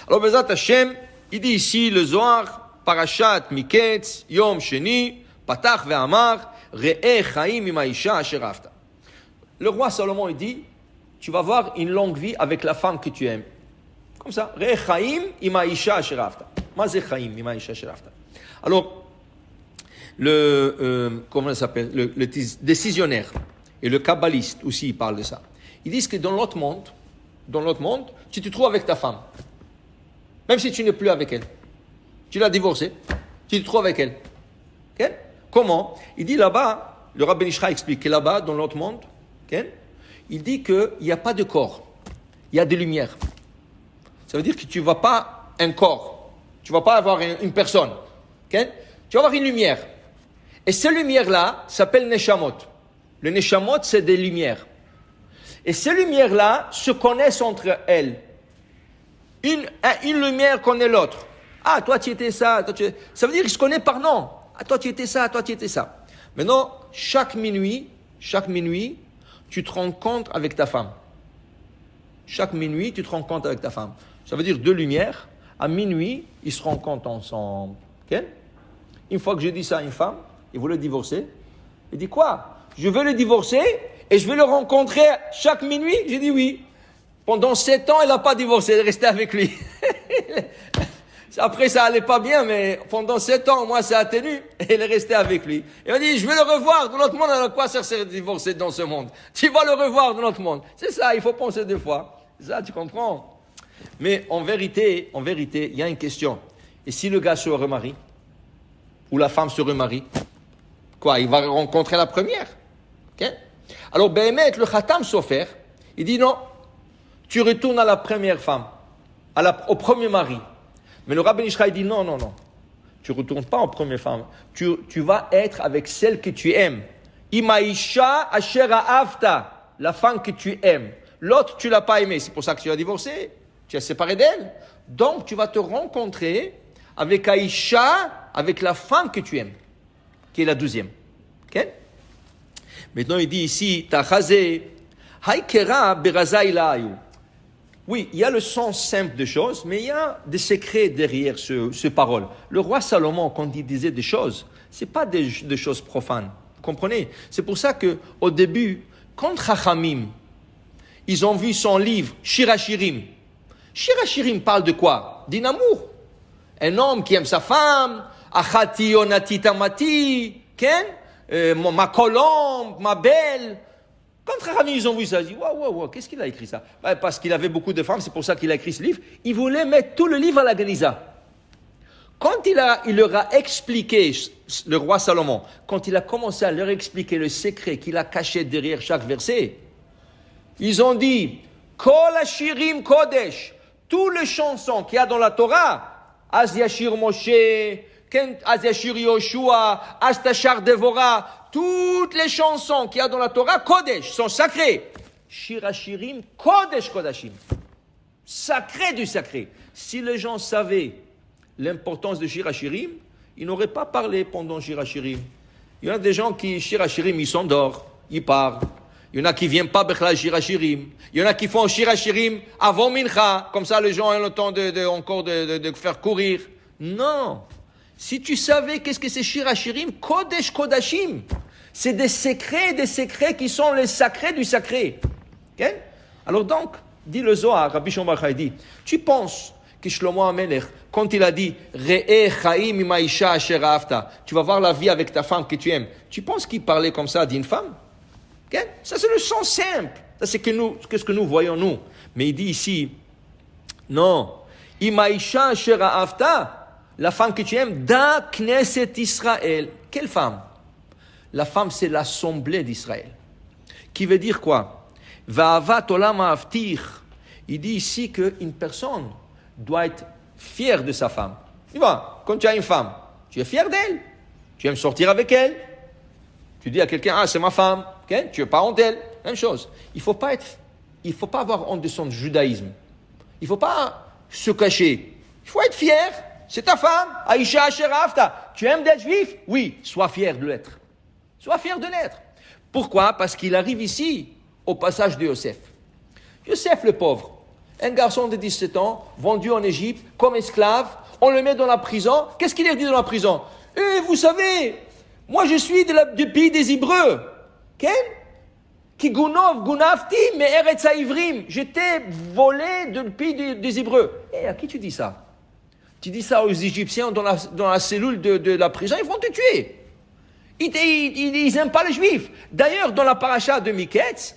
Alors, Bezat Hashem, il dit ici, le Zohar, Parashat Miketz, Yom Sheni, Patach ve'amar, Re'eh Chaim im ha'isha asher afta. Le roi Salomon, il dit, tu vas avoir une longue vie avec la femme que tu aimes. Comme ça, Re'eh Chaim im ha'isha asher afta. Ma ze Chaim im ha'isha asher afta. Alors, comment ça s'appelle, le décisionnaire et le kabbaliste aussi, ils parlent de ça. Ils disent que dans l'autre monde, tu te trouves avec ta femme. Même si tu n'es plus avec elle. Tu l'as divorcée, tu te trouves avec elle. Okay? Comment? Il dit là-bas, le Rabbi Nishra explique que là-bas, dans l'autre monde, okay? Il dit qu'il n'y a pas de corps, il y a des lumières. Ça veut dire que tu ne vas pas un corps, tu ne vas pas avoir une personne. Okay? Tu vas avoir une lumière. Et ces lumières-là s'appellent Neshamot. Le Neshamot, c'est des lumières. Et ces lumières-là se connaissent entre elles. Une lumière connaît l'autre. Ah, toi tu étais ça, ça veut dire qu'ils se connaissent par nom. Ah, toi tu étais ça, toi tu étais ça. Maintenant, chaque minuit, tu te rencontres avec ta femme. Chaque minuit, tu te rencontres avec ta femme. Ça veut dire deux lumières. À minuit, ils se rencontrent ensemble. Okay? Une fois que j'ai dit ça à une femme, il voulait divorcer. Il dit quoi? Je veux le divorcer et je veux le rencontrer chaque minuit. J'ai dit oui. Pendant 7 ans, elle n'a pas divorcé, elle est restée avec lui. Après, ça allait pas bien, mais pendant 7 ans, moi, ça a tenu. Et elle est restée avec lui. Et on dit, je vais le revoir dans notre monde. Alors, quoi ça sert de divorcer dans ce monde? Tu vas le revoir dans notre monde. C'est ça, il faut penser 2 fois. C'est ça, tu comprends? Mais en vérité, il y a une question. Et si le gars se remarie? Ou la femme se remarie? Quoi, il va rencontrer la première? Okay? Alors, Béhémet, le Khatam Sofer, il dit non. Tu retournes à la première femme, au premier mari. Mais le Rabbi Nishra dit non. Tu ne retournes pas en première femme. Tu vas être avec celle que tu aimes. Imaisha ashera avta, la femme que tu aimes. L'autre, tu ne l'as pas aimée. C'est pour ça que tu as divorcé. Tu as séparé d'elle. Donc, tu vas te rencontrer avec Aïcha, avec la femme que tu aimes, qui est la 12e. Okay? Maintenant, il dit ici, Tachazé, Haïkera berazaïlaïou. Oui, il y a le sens simple des choses, mais il y a des secrets derrière ce parole. Le roi Salomon, quand il disait des choses, ce n'est pas des choses profanes. Vous comprenez? C'est pour ça qu'au début, quand Chachamim, ils ont vu son livre, Shir HaShirim. Shir HaShirim parle de quoi? D'un amour. Un homme qui aime sa femme, Achati onati tamati, ma colombe, ma belle. Quand Chachamim, ils ont vu ça, ils ont dit, waouh, qu'est-ce qu'il a écrit ça? Parce qu'il avait beaucoup de femmes, c'est pour ça qu'il a écrit ce livre. Il voulait mettre tout le livre à la Geniza. Quand il leur a expliqué, le roi Salomon, quand il a commencé à leur expliquer le secret qu'il a caché derrière chaque verset, ils ont dit, Kol Hashirim Kodesh, toutes les chansons qu'il y a dans la Torah, Az Yashir Moshe, Az Yashir Yoshua, Az Tashar Devora, toutes les chansons qu'il y a dans la Torah, Kodesh, sont sacrées. Shir HaShirim, Kodesh Kodashim. Sacré du sacré. Si les gens savaient l'importance de Shir HaShirim, ils n'auraient pas parlé pendant Shir HaShirim. Il y en a des gens qui, Shir HaShirim, ils s'endorment, ils parlent. Il y en a qui ne viennent pas Bechla Shir HaShirim. Il y en a qui font Shir HaShirim avant Mincha. Comme ça, les gens ont le temps de faire courir. Non. Si tu savais qu'est-ce que c'est Shir HaShirim, Kodesh Kodashim, c'est des secrets qui sont les sacrés du sacré. Okay? Alors donc, dit le Zohar, Rabbi Shimon Bar Yochai dit, tu penses que Shlomo HaMelech, quand il a dit Re'eh Chaim im ha'isha asher ahavta, tu vas voir la vie avec ta femme que tu aimes, tu penses qu'il parlait comme ça d'une femme? Okay? Ça c'est le sens simple. Ça c'est ce que nous voyons nous. Mais il dit ici, non, im ha'isha asher ahavta, la femme que tu aimes, da Knesset Israël. Quelle femme? La femme, c'est l'assemblée d'Israël. Qui veut dire quoi? Va'avat olam ha'avtir. Il dit ici qu'une personne doit être fière de sa femme. Tu vois, quand tu as une femme, tu es fier d'elle. Tu aimes sortir avec elle. Tu dis à quelqu'un, ah, c'est ma femme. Okay? Tu n'es pas honte d'elle. Même chose. Il ne faut pas avoir honte de son judaïsme. Il ne faut pas se cacher. Il faut être fier. C'est ta femme, Aïcha Asher Ahavta. Tu aimes d'être juif? Oui, sois fier de l'être. Sois fier de l'être. Pourquoi? Parce qu'il arrive ici, au passage de Yosef. Yosef le pauvre, Un garçon de 17 ans, vendu en Égypte comme esclave, on le met dans la prison. Qu'est-ce qu'il leur dit dans la prison? Vous savez, moi je suis du pays des Hébreux. Ken? Qui gunavti, mais eretz haïvrim. J'étais volé du pays des Hébreux. Et à qui tu dis ça? Tu dis ça aux Égyptiens dans la cellule de la prison, ils vont te tuer. Ils n'aiment pas les Juifs. D'ailleurs, dans la paracha de Miketz,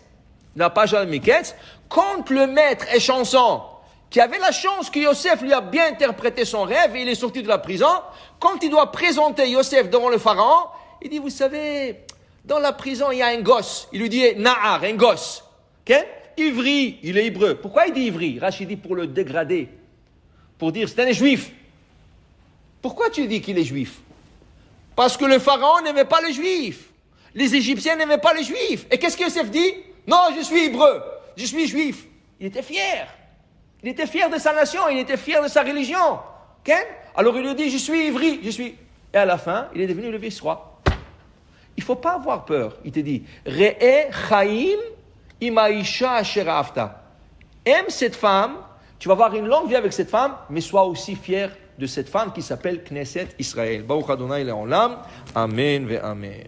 quand le maître échanson, qui avait la chance que Yosef lui a bien interprété son rêve, et il est sorti de la prison, quand il doit présenter Yosef devant le pharaon, il dit, vous savez, dans la prison, il y a un gosse. Il lui dit, Nahar, un gosse. Okay? Ivri, il est hébreu. Pourquoi il dit Ivri? Rachid dit pour le dégrader. Pour dire, c'est un juif. Pourquoi tu dis qu'il est juif? Parce que le pharaon n'aimait pas les juifs. Les Égyptiens n'aimaient pas les juifs. Et qu'est-ce que Yosef dit? Non, je suis hébreu. Je suis juif. Il était fier. Il était fier de sa nation. Il était fier de sa religion. Okay? Alors il lui dit, je suis ivri. Et à la fin, il est devenu le vice-roi. Il ne faut pas avoir peur. Il te dit, Re'e chaim imaisha asher ahavta. Aime cette femme. Tu vas avoir une longue vie avec cette femme, mais sois aussi fier de cette femme qui s'appelle Knesset Israël. Baruch Adonai Le'olam. Amen ve Amen.